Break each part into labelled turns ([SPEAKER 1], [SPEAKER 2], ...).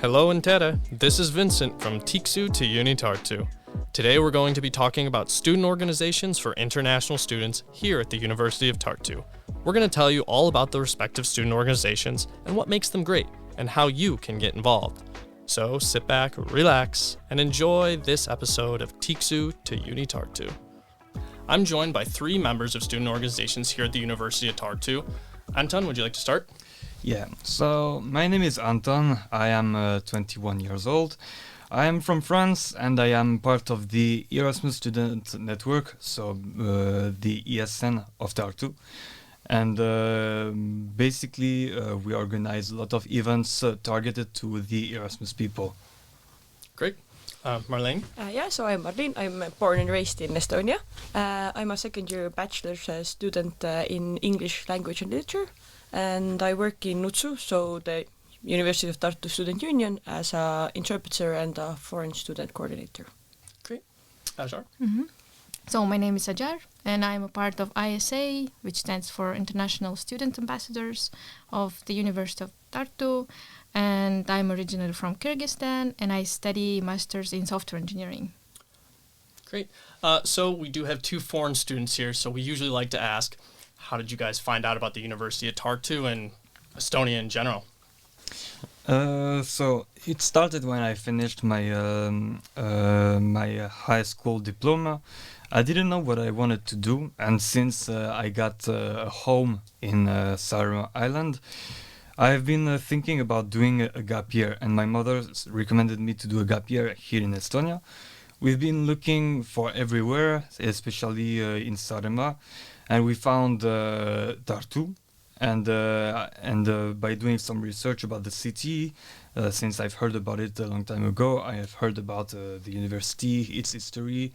[SPEAKER 1] Hello and Tere, this is Vincent from Tiksu to UniTartu. Today we're going to be talking about student organizations for international students here at the University of Tartu. We're going to tell you all about the respective student organizations and what makes them great and how you can get involved. So sit back, relax, and enjoy this episode of Tiksu to UniTartu. I'm joined by three members of student organizations here at the University of Tartu. Anton, would you like to start?
[SPEAKER 2] Yeah, so my name is Anton. I am 21 years old. I am from France and I am part of the Erasmus Student Network, so the ESN of Tartu. And basically we organize a lot of events targeted to the Erasmus people.
[SPEAKER 1] Great. Marleen?
[SPEAKER 3] So I'm Marleen. I'm born and raised in Estonia. I'm a second year bachelor's student in English language and literature. And I work in UTSU, so the University of Tartu Student Union, as an interpreter and a foreign student coordinator.
[SPEAKER 1] Great. Azhar?
[SPEAKER 4] Mm-hmm. So my name is Azhar, and I'm a part of ISA, which stands for International Student Ambassadors of the University of Tartu. And I'm originally from Kyrgyzstan, and I study Masters in Software Engineering.
[SPEAKER 1] Great. So we do have two foreign students here, so we usually like to ask, how did you guys find out about the University of Tartu and Estonia in general?
[SPEAKER 2] So it started when I finished my my high school diploma. I didn't know what I wanted to do, and since I got a home in Saaremaa Island, I've been thinking about doing a gap year, and my mother recommended me to do a gap year here in Estonia. We've been looking for everywhere, especially in Saaremaa, and we found Tartu. And by doing some research about the city, since I've heard about it a long time ago, I have heard about the university, its history,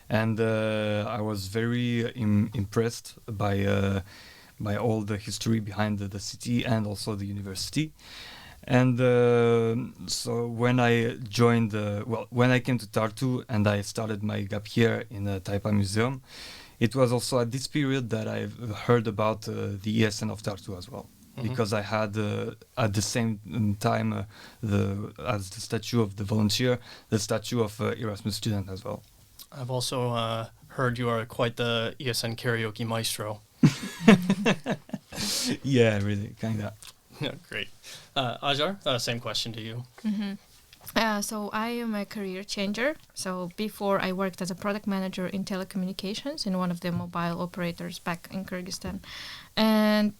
[SPEAKER 2] and I was very impressed by all the history behind the city and also the university. And so when I joined, when I came to Tartu and I started my gap year in the Taipa Museum, it was also at this period that I've heard about the ESN of Tartu as well, because I had at the same time as the statue of the volunteer, the statue of Erasmus student as well.
[SPEAKER 1] I've also heard you are quite the ESN karaoke maestro.
[SPEAKER 2] Yeah, really, kind of.
[SPEAKER 1] Yeah, great. Azhar, same question to you.
[SPEAKER 4] Mm-hmm. So I am a career changer. So before I worked as a product manager in telecommunications in one of the mobile operators back in Kyrgyzstan. And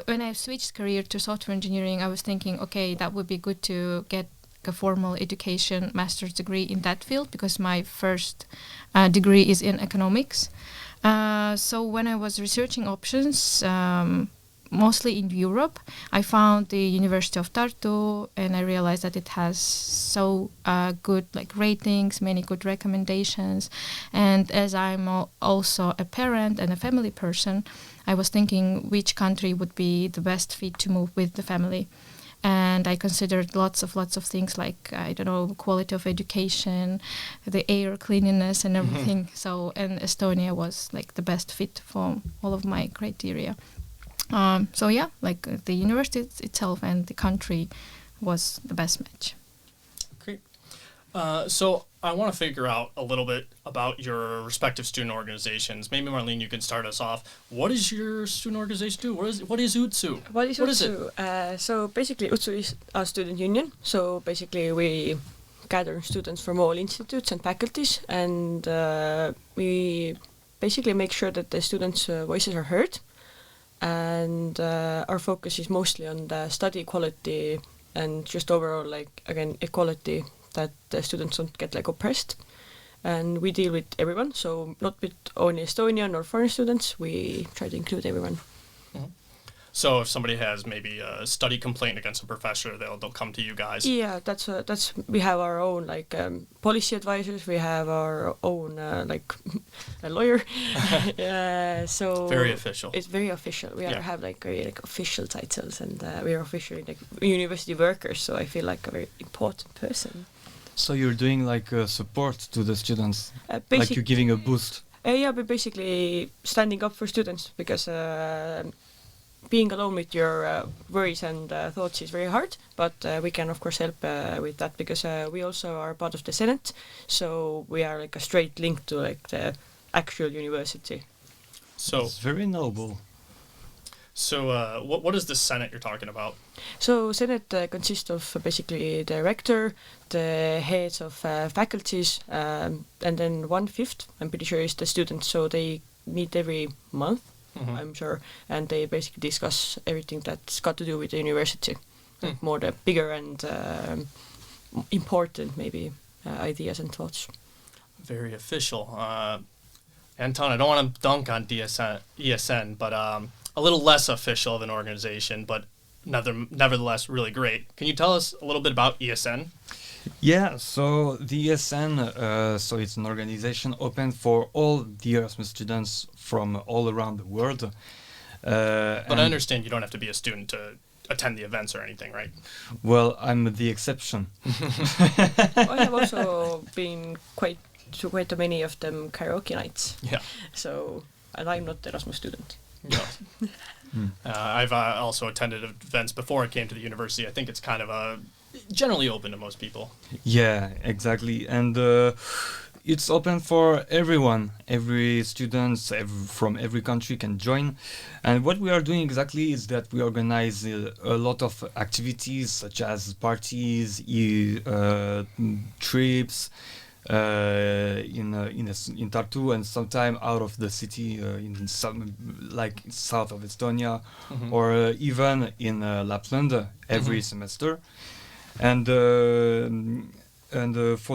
[SPEAKER 4] when I switched career to software engineering, I was thinking, okay, that would be good to get a formal education master's degree in that field because my first degree is in economics. So when I was researching options, mostly in Europe, I found the University of Tartu, and I realized that it has so good ratings, many good recommendations. And as I'm also a parent and a family person, I was thinking which country would be the best fit to move with the family. And I considered lots of things like, quality of education, the air cleanliness and everything. So, and Estonia was the best fit for all of my criteria. The university itself and the country was the best match.
[SPEAKER 1] Great. So I want to figure out a little bit about your respective student organizations. Maybe Marleen, you can start us off. What does your student organization do? What is UTSU?
[SPEAKER 3] What is
[SPEAKER 1] it?
[SPEAKER 3] So basically UTSU is a student union. So basically we gather students from all institutes and faculties, and we basically make sure that the students' voices are heard. And our focus is mostly on the study quality and just overall, equality, that the students don't get oppressed. And we deal with everyone, so not with only Estonian or foreign students. We try to include everyone.
[SPEAKER 1] Mm-hmm. So if somebody has maybe a study complaint against a professor, they'll come to you guys.
[SPEAKER 3] Yeah, that's we have our own policy advisors. We have our own a lawyer. So
[SPEAKER 1] very official.
[SPEAKER 3] It's very official. We have very official titles, and we are officially university workers. So I feel like a very important person.
[SPEAKER 2] So you're doing support to the students, you're giving a boost.
[SPEAKER 3] Yeah, but basically standing up for students because being alone with your worries and thoughts is very hard, but we can of course help with that because we also are part of the Senate, so we are like a straight link to like the actual university.
[SPEAKER 1] So
[SPEAKER 2] It's very noble.
[SPEAKER 1] So, what is the Senate you're talking about?
[SPEAKER 3] So Senate consists of basically the rector, the heads of faculties, and then 1/5, I'm pretty sure, is the students. So they meet every month, I'm sure, and they basically discuss everything that's got to do with the university, like more the bigger and important maybe ideas and thoughts.
[SPEAKER 1] Very official. Anton, I don't want to dunk on ESN, but a little less official of an organization, but nevertheless really great. Can you tell us a little bit about ESN?
[SPEAKER 2] Yeah, so the ESN, so it's an organization open for all the Erasmus students from all around the world.
[SPEAKER 1] But I understand you don't have to be a student to attend the events or anything, right?
[SPEAKER 2] Well, I'm the exception.
[SPEAKER 3] I have also been to quite many of them karaoke nights.
[SPEAKER 1] Yeah.
[SPEAKER 3] So, and I'm not the Erasmus student.
[SPEAKER 1] No. I've also attended events before I came to the university. I think it's kind of generally open to most people.
[SPEAKER 2] Yeah, exactly. And it's open for everyone. Every student from every country can join. And what we are doing exactly is that we organize a lot of activities such as parties, trips, in Tartu and sometime out of the city in some like south of Estonia, or even in Lapland every semester. And for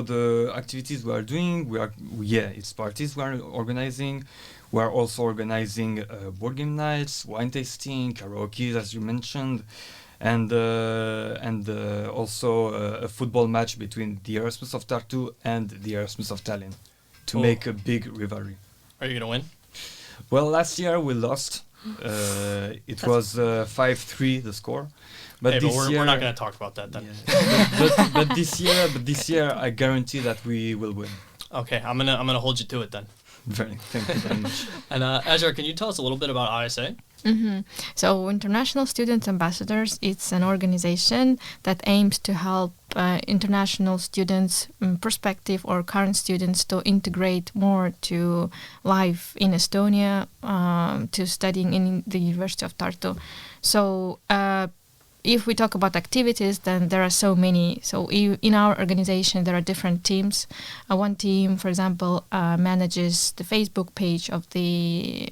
[SPEAKER 2] the activities we are doing, it's parties we are organizing. We are also organizing board game nights, wine tasting, karaoke, as you mentioned. And also a football match between the Erasmus of Tartu and the Erasmus of Tallinn to make a big rivalry.
[SPEAKER 1] Are you going to win?
[SPEAKER 2] Well, last year we lost. It was 5-3 the score. But
[SPEAKER 1] we're not going to talk about that then.
[SPEAKER 2] Yeah. but this year I guarantee that we will win.
[SPEAKER 1] Okay, I'm gonna hold you to it then.
[SPEAKER 2] Thank you very much.
[SPEAKER 1] And Azhar, can you tell us a little bit about ISA?
[SPEAKER 4] So International Student Ambassadors, it's an organization that aims to help international students, prospective or current students, to integrate more to life in Estonia, to studying in the University of Tartu. So if we talk about activities, then there are so many. So in our organization, there are different teams. One team, for example, manages the Facebook page of the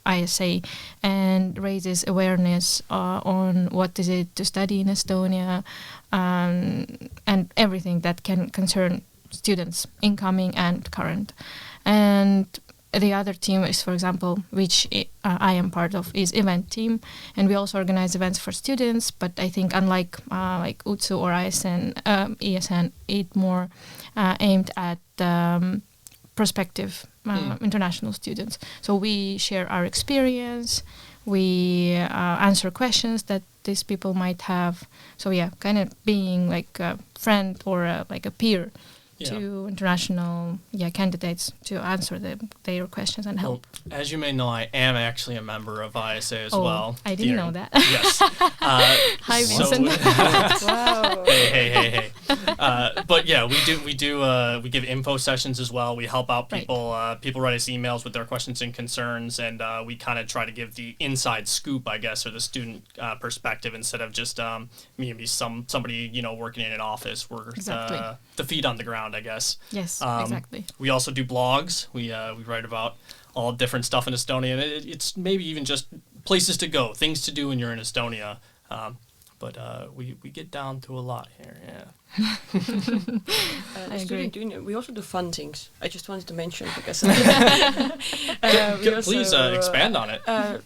[SPEAKER 4] ISA and raises awareness on what is it to study in Estonia, and everything that can concern students, incoming and current. And the other team is, for example, which I am part of, is event team, and we also organize events for students. But I think unlike like UTSU or ESN, it more aimed at prospective international students. So we share our experience, we answer questions that these people might have. So yeah, kind of being like a friend or like a peer to international candidates to answer their questions and help.
[SPEAKER 1] Well, as you may know, I am actually a member of ISA as well.
[SPEAKER 4] I didn't know that.
[SPEAKER 1] Yes.
[SPEAKER 4] Hi, Vincent.
[SPEAKER 3] Wow.
[SPEAKER 1] Hey. But yeah, we give info sessions as well. We help out people. People write us emails with their questions and concerns, and we kind of try to give the inside scoop, I guess, or the student perspective, instead of just maybe somebody working in an office. We're the feet on the ground, I guess.
[SPEAKER 4] Yes, exactly.
[SPEAKER 1] We also do blogs. We write about all different stuff in Estonia, and it's maybe even just places to go, things to do when you're in Estonia. But we get down to a lot here, yeah.
[SPEAKER 3] I agree. We also do fun things. I just wanted to mention because
[SPEAKER 1] please expand on it.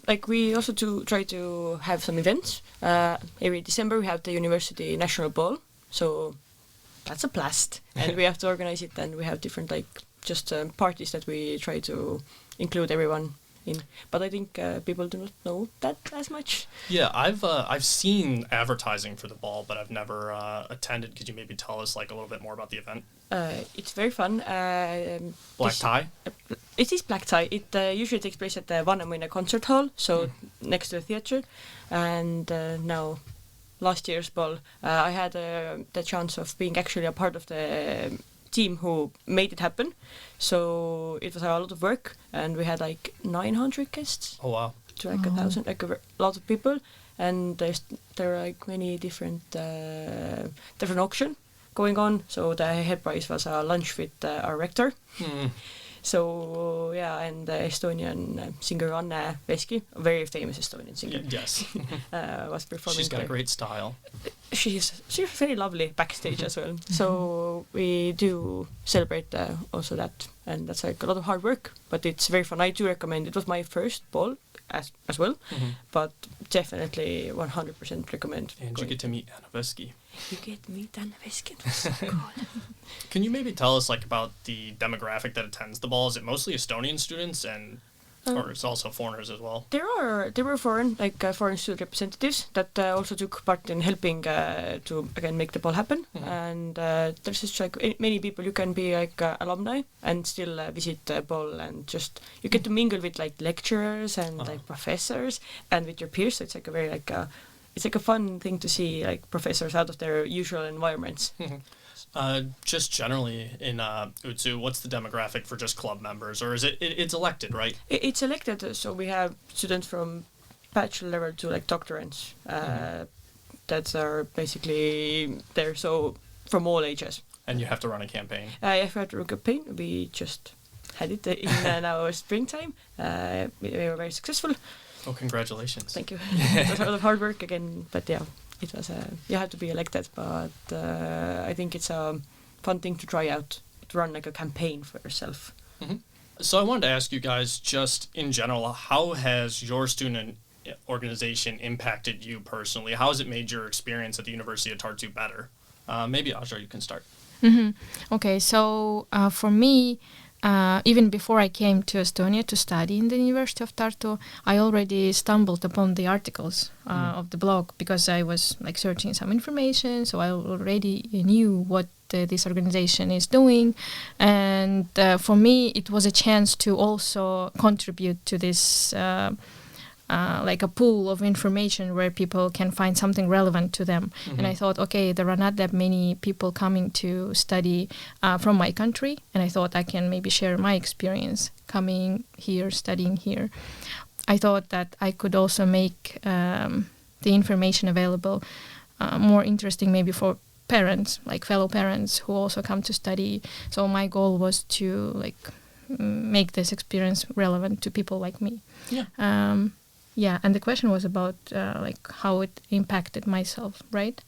[SPEAKER 3] Like we also try to have some events. Every December we have the University National Ball, so that's a blast, and we have to organize it. And we have different parties that we try to include everyone in. But I think people do not know that as much.
[SPEAKER 1] Yeah, I've seen advertising for the ball, but I've never attended. Could you maybe tell us a little bit more about the event?
[SPEAKER 3] It's very fun.
[SPEAKER 1] Black tie?
[SPEAKER 3] It is black tie. It usually takes place at the Vanemuine Concert Hall, so next to the theatre. And now, last year's ball, I had the chance of being actually a part of the team who made it happen. So it was a lot of work, and we had like 900 guests.
[SPEAKER 1] Oh wow!
[SPEAKER 3] To like 1,000, like a lot of people, and there are like many different auction going on. So the head prize was a lunch with our rector. So yeah, and the Estonian singer Anne Veski, a very famous Estonian singer,
[SPEAKER 1] Yes,
[SPEAKER 3] was performing.
[SPEAKER 1] she's got
[SPEAKER 3] there.
[SPEAKER 1] great style.
[SPEAKER 3] She's very lovely backstage as well. So we do celebrate also that, and that's like a lot of hard work, but it's very fun. I do recommend. It was my first ball as well, but definitely 100% recommend.
[SPEAKER 1] And you get to meet Anna Veski.
[SPEAKER 3] You get to meet Anna Veski. It was so cool.
[SPEAKER 1] Can you maybe tell us like about the demographic that attends the ball? Is it mostly Estonian students or it's also foreigners as well?
[SPEAKER 3] There were foreign student representatives that also took part in helping to again make the ball happen. And there's just like many people. You can be like alumni and still visit the ball, and just you get to mingle with like lecturers and like professors and with your peers. So it's like a very it's like a fun thing to see like professors out of their usual environments.
[SPEAKER 1] Just generally in UTSU, what's the demographic for just club members, or is it's elected, right?
[SPEAKER 3] It's elected, so we have students from bachelor level to like doctorants that are basically there, so from all ages.
[SPEAKER 1] And you have to run a campaign.
[SPEAKER 3] If we had to run a campaign, we just had it in our springtime. We were very successful.
[SPEAKER 1] Oh, congratulations.
[SPEAKER 3] Thank you. It was a lot of hard work again, but yeah. It was you had to be elected, but I think it's a fun thing to try out, to run like a campaign for yourself.
[SPEAKER 1] So I wanted to ask you guys, just in general, how has your student organization impacted you personally? How has it made your experience at the University of Tartu better? Maybe Azhar, you can start.
[SPEAKER 4] Okay, so for me, even before I came to Estonia to study in the University of Tartu, I already stumbled upon the articles of the blog because I was like searching some information, so I already knew what this organization is doing, and for me it was a chance to also contribute to this like a pool of information where people can find something relevant to them. And I thought, okay, there are not that many people coming to study from my country, and I thought I can maybe share my experience coming here, studying here. I thought that I could also make the information available more interesting maybe for parents, like fellow parents who also come to study. So my goal was to like make this experience relevant to people like me. Yeah, and the question was about like how it impacted myself, right?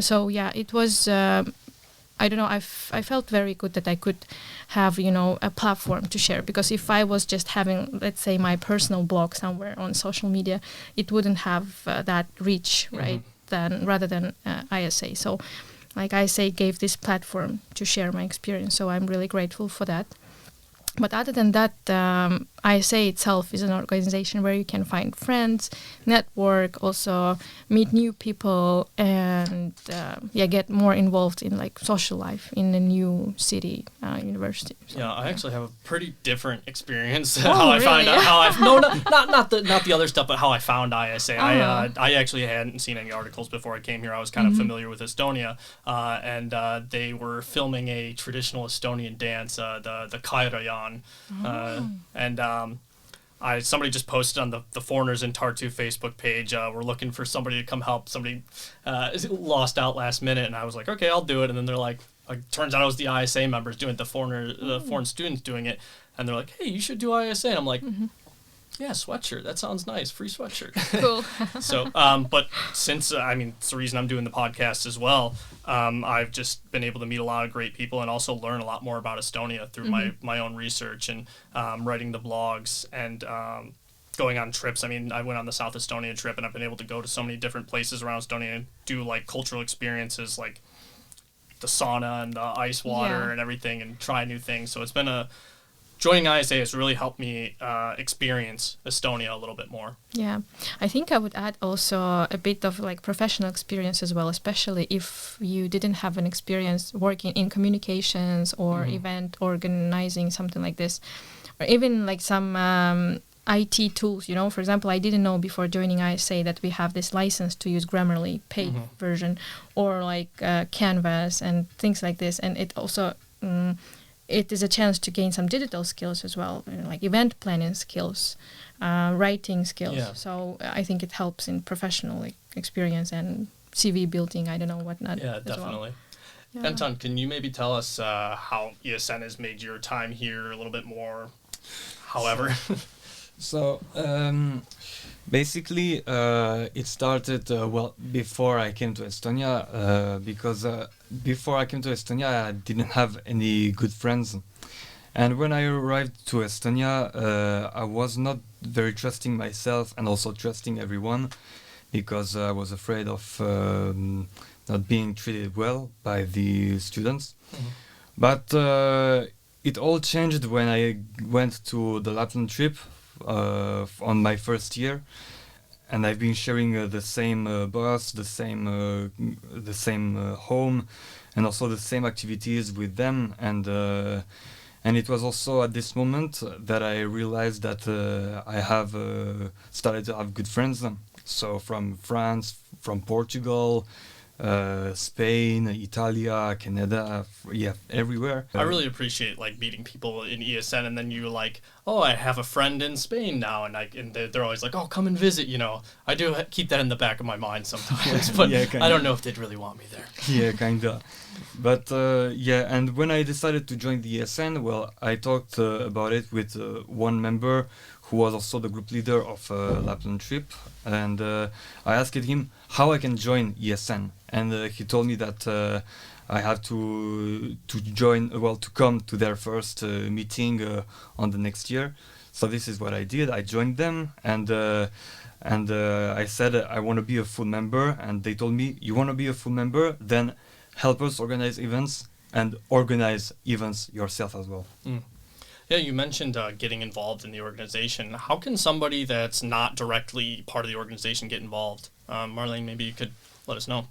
[SPEAKER 4] So yeah, it was. I don't know. I felt very good that I could have a platform to share, because if I was just having, let's say, my personal blog somewhere on social media, it wouldn't have that reach, right? Rather than ISA. So, like ISA gave this platform to share my experience. So I'm really grateful for that. But other than that, ISA itself is an organization where you can find friends, network, also meet new people, and get more involved in like social life in a new city, university. So,
[SPEAKER 1] yeah, I actually have a pretty different experience.
[SPEAKER 4] Oh,
[SPEAKER 1] how I
[SPEAKER 4] really?
[SPEAKER 1] found out not the other stuff, but how I found ISA. I actually hadn't seen any articles before I came here. I was kind of familiar with Estonia, and they were filming a traditional Estonian dance, the Kairajan. Somebody just posted on the Foreigners in Tartu Facebook page, we're looking for somebody to come help. Somebody lost out last minute, and I was like, okay, I'll do it. And then they're like turns out it was the ISA members doing it, the foreign students doing it, and they're like, hey, you should do ISA. And I'm like, yeah, sweatshirt. That sounds nice. Free sweatshirt.
[SPEAKER 4] Cool.
[SPEAKER 1] So, but since, it's the reason I'm doing the podcast as well, I've just been able to meet a lot of great people and also learn a lot more about Estonia through my own research and writing the blogs and going on trips. I went on the South Estonia trip, and I've been able to go to so many different places around Estonia and do like cultural experiences like the sauna and the ice water and everything, and try new things. So it's been joining ISA has really helped me experience Estonia a little bit more.
[SPEAKER 4] Yeah, I think I would add also a bit of like professional experience as well, especially if you didn't have an experience working in communications or event organizing, something like this. or even like some IT tools, you know. For example, I didn't know before joining ISA that we have this license to use Grammarly paid version, or like Canvas and things like this. And it also it is a chance to gain some digital skills as well, you know, like event planning skills, writing skills.
[SPEAKER 1] Yeah.
[SPEAKER 4] So I think it helps in professional experience and CV building. I don't know whatnot.
[SPEAKER 1] Yeah,
[SPEAKER 4] as well.
[SPEAKER 1] definitely.
[SPEAKER 4] Yeah.
[SPEAKER 1] Anton, can you maybe tell us how ESN has made your time here a little bit more, however?
[SPEAKER 2] So basically, it started before I came to Estonia, because before I came to Estonia, I didn't have any good friends, and when I arrived to Estonia, I was not very trusting myself and also trusting everyone, because I was afraid of not being treated well by the students. But it all changed when I went to the Lapland trip on my first year, and I've been sharing the same bus, the same home, and also the same activities with them. And it was also at this moment that I realized that I have started to have good friends. So from France, from Portugal, Spain, Italia, Canada, everywhere.
[SPEAKER 1] I really appreciate like meeting people in ESN, and then you're like, oh, I have a friend in Spain now, and they're always like, oh, come and visit. You know, I do keep that in the back of my mind sometimes, but I don't know if they'd really want me there.
[SPEAKER 2] Yeah, kinda. But and when I decided to join the ESN, well, I talked about it with one member who was also the group leader of Lapland trip, and I asked him how I can join ESN, and he told me that I have to come to their first meeting on the next year. So this is what I did. I joined them, and I said I want to be a full member, and they told me, you want to be a full member, then help us organize events and organize events yourself as well.
[SPEAKER 1] Yeah, you mentioned getting involved in the organization. How can somebody that's not directly part of the organization get involved? Marleen, maybe you could let us know.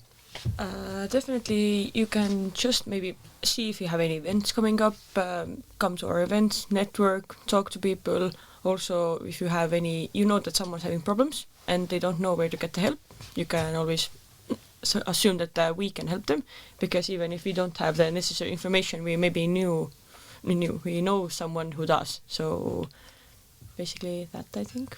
[SPEAKER 3] Definitely, you can just maybe see if you have any events coming up, come to our events, network, talk to people. Also, if you have any, you know that someone's having problems and they don't know where to get the help, you can always assume that we can help them, because even if we don't have the necessary information, we maybe we know someone who does. So basically that, I think.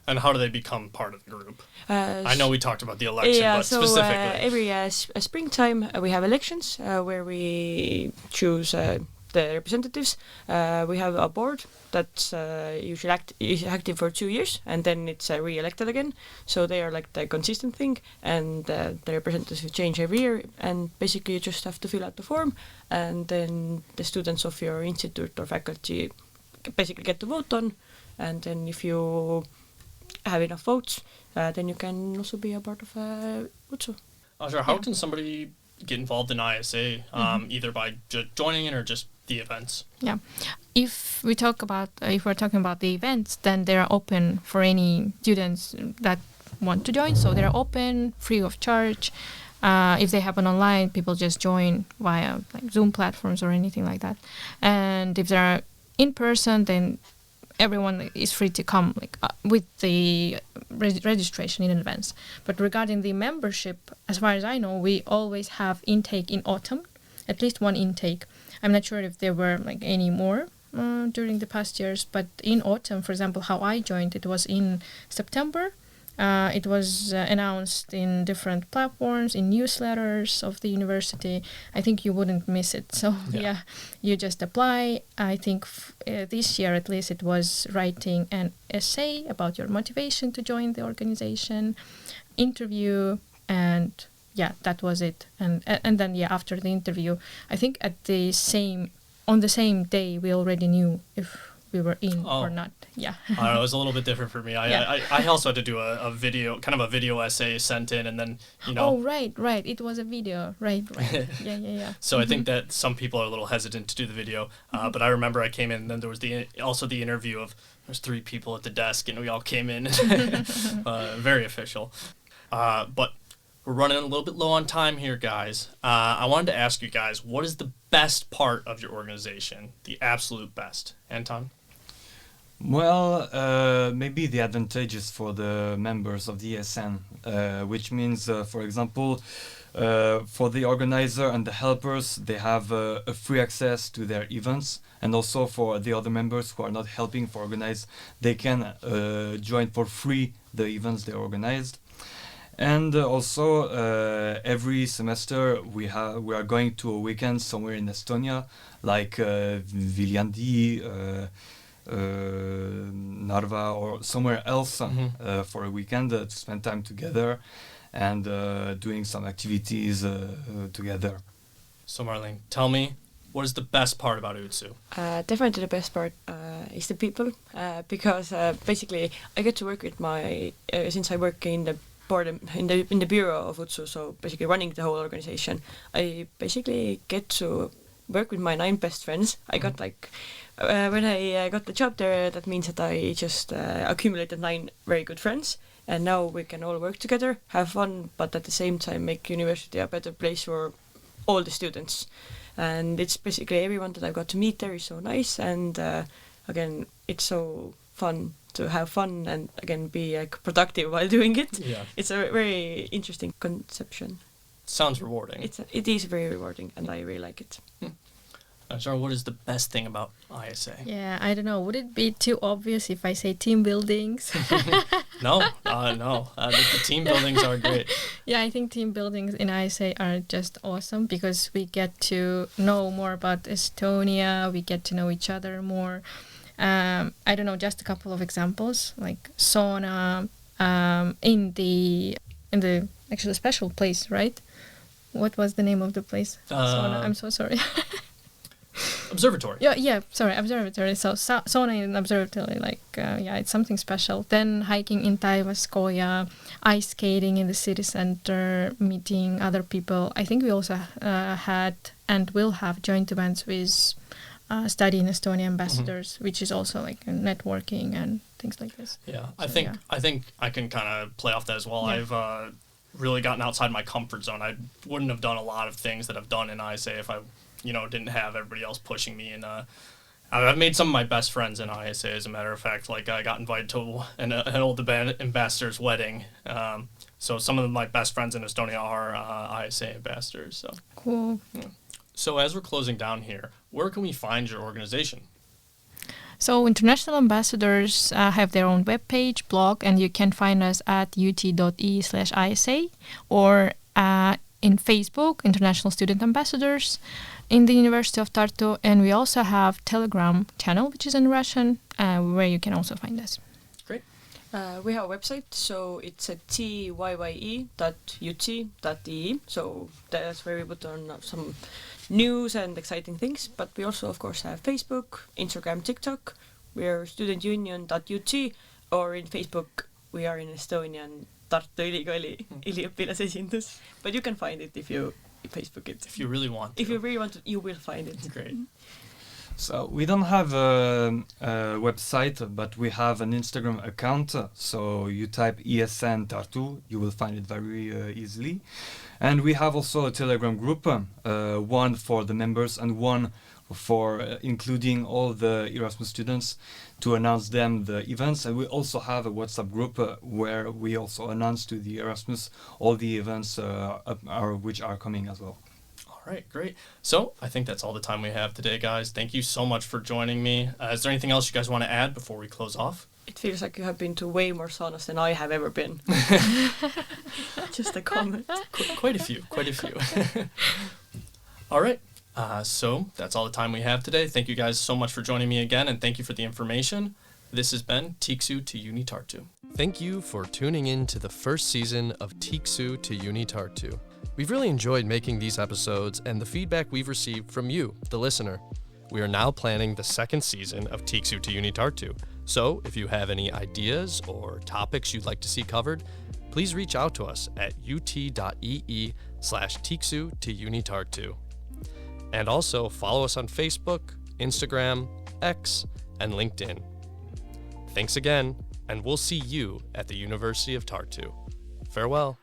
[SPEAKER 1] And how do they become part of the group? I know we talked about the election,
[SPEAKER 3] yeah,
[SPEAKER 1] but
[SPEAKER 3] so,
[SPEAKER 1] specifically.
[SPEAKER 3] Every springtime we have elections where we choose the representatives. We have a board that's usually is active for 2 years, and then it's re-elected again. So they are like the consistent thing, and the representatives change every year. And basically you just have to fill out the form, and then the students of your institute or faculty basically get to vote on. And then if you have enough votes, then you can also be a part of UTSU.
[SPEAKER 1] Azhar, how can somebody get involved in ISA, either by joining it or just the events?
[SPEAKER 4] Yeah, if we're talking about the events, then they're open for any students that want to join. So they're open, free of charge. If they happen online, people just join via like Zoom platforms or anything like that. And if they're in person, then everyone is free to come with the registration in advance. But regarding the membership, as far as I know, we always have intake in autumn, at least one intake. I'm not sure if there were like any more during the past years, but in autumn, for example, how I joined, it was in September. It was announced in different platforms, in newsletters of the university. I think you wouldn't miss it. So yeah you just apply. I think this year at least it was writing an essay about your motivation to join the organization, interview, and that was it. And then after the interview, I think on the same day we already knew if we were in or not. Yeah.
[SPEAKER 1] I don't know, it was a little bit different for me. I also had to do a video, kind of a video essay sent in, and then,
[SPEAKER 4] Oh, right. It was a video. Right. Yeah.
[SPEAKER 1] So I think that some people are a little hesitant to do the video, but I remember I came in, and then there was also the interview of, there's 3 people at the desk, and we all came in. Very official. But we're running a little bit low on time here, guys. I wanted to ask you guys, what is the best part of your organization? The absolute best. Anton?
[SPEAKER 2] Well, maybe the advantages for the members of the ESN, which means, for example, for the organizer and the helpers, they have a free access to their events, and also for the other members who are not helping for organize, they can join for free the events they organized. And also, every semester we are going to a weekend somewhere in Estonia, like Viljandi, Narva, or somewhere else for a weekend to spend time together and doing some activities together.
[SPEAKER 1] So Marleen, tell me, what is the best part about UTSU?
[SPEAKER 3] Definitely the best part is the people, because basically I get to work with my since I work in the board in the bureau of UTSU, so basically running the whole organization. I basically get to work with my 9 best friends. I got like when I got the job there, that means that I just accumulated 9 very good friends, and now we can all work together, have fun, but at the same time make university a better place for all the students. And it's basically everyone that I've got to meet there is so nice, and again, it's so fun to have fun and again be productive while doing it.
[SPEAKER 1] Yeah.
[SPEAKER 3] It's a very interesting conception.
[SPEAKER 1] Sounds rewarding.
[SPEAKER 3] It is very rewarding, and I really like it.
[SPEAKER 1] Azhar, what is the best thing about ISA?
[SPEAKER 4] Yeah, I don't know. Would it be too obvious if I say team buildings?
[SPEAKER 1] No. The team buildings are great.
[SPEAKER 4] Yeah, I think team buildings in ISA are just awesome because we get to know more about Estonia. We get to know each other more. I don't know, just a couple of examples, like sauna in the actually special place, right? What was the name of the place? Sauna. I'm so sorry.
[SPEAKER 1] Observatory.
[SPEAKER 4] Yeah. Sorry, observatory. So sauna in observatory, like it's something special. Then hiking in Taivaskoja, ice skating in the city center, meeting other people. I think we also had and will have joint events with study in Estonia ambassadors, which is also like networking and things like this.
[SPEAKER 1] Yeah,
[SPEAKER 4] So,
[SPEAKER 1] I think I can kind of play off that as well.
[SPEAKER 4] Yeah.
[SPEAKER 1] I've really gotten outside my comfort zone. I wouldn't have done a lot of things that I've done in ISA if I, didn't have everybody else pushing me. And I've made some of my best friends in ISA, as a matter of fact. Like I got invited to an old ambassador's wedding. So some of my best friends in Estonia are ISA ambassadors. So
[SPEAKER 4] Cool.
[SPEAKER 1] yeah. So as we're closing down here, where can we find your organization?
[SPEAKER 4] So international ambassadors have their own webpage, blog, and you can find us at ut.e/ISA or in Facebook, International Student Ambassadors, in the University of Tartu, and we also have Telegram channel, which is in Russian, where you can also find us.
[SPEAKER 1] Great.
[SPEAKER 3] We have a website, so it's at tyye.ut.de, so that's where we put on some news and exciting things, but we also of course have Facebook, Instagram, TikTok. We're studentunion.ut, or in Facebook we are in Estonian Tartu Ülikooli üliõpilasesindus, but you can find it if you Facebook it.
[SPEAKER 1] If you really want to.
[SPEAKER 3] If you really want to, you will find it.
[SPEAKER 1] Great.
[SPEAKER 2] So we don't have a website, but we have an Instagram account. So you type ESN Tartu, you will find it very easily. And we have also a Telegram group, one for the members and one for including all the Erasmus students to announce them the events. And we also have a WhatsApp group where we also announce to the Erasmus all the events which are coming as well.
[SPEAKER 1] All right, great. So I think that's all the time we have today, guys. Thank you so much for joining me. Is there anything else you guys want to add before we close off?
[SPEAKER 3] It feels like you have been to way more saunas than I have ever been. Just a comment.
[SPEAKER 1] Quite a few. All right. So that's all the time we have today. Thank you guys so much for joining me again, and thank you for the information. This has been Tiksu to UniTartu. Thank you for tuning in to the first season of Tiksu to UniTartu. We've really enjoyed making these episodes and the feedback we've received from you, the listener. We are now planning the second season of Tiksu to UniTartu. So if you have any ideas or topics you'd like to see covered, please reach out to us at ut.ee/Tiksu to UniTartu. And also follow us on Facebook, Instagram, X, and LinkedIn. Thanks again, and we'll see you at the University of Tartu. Farewell.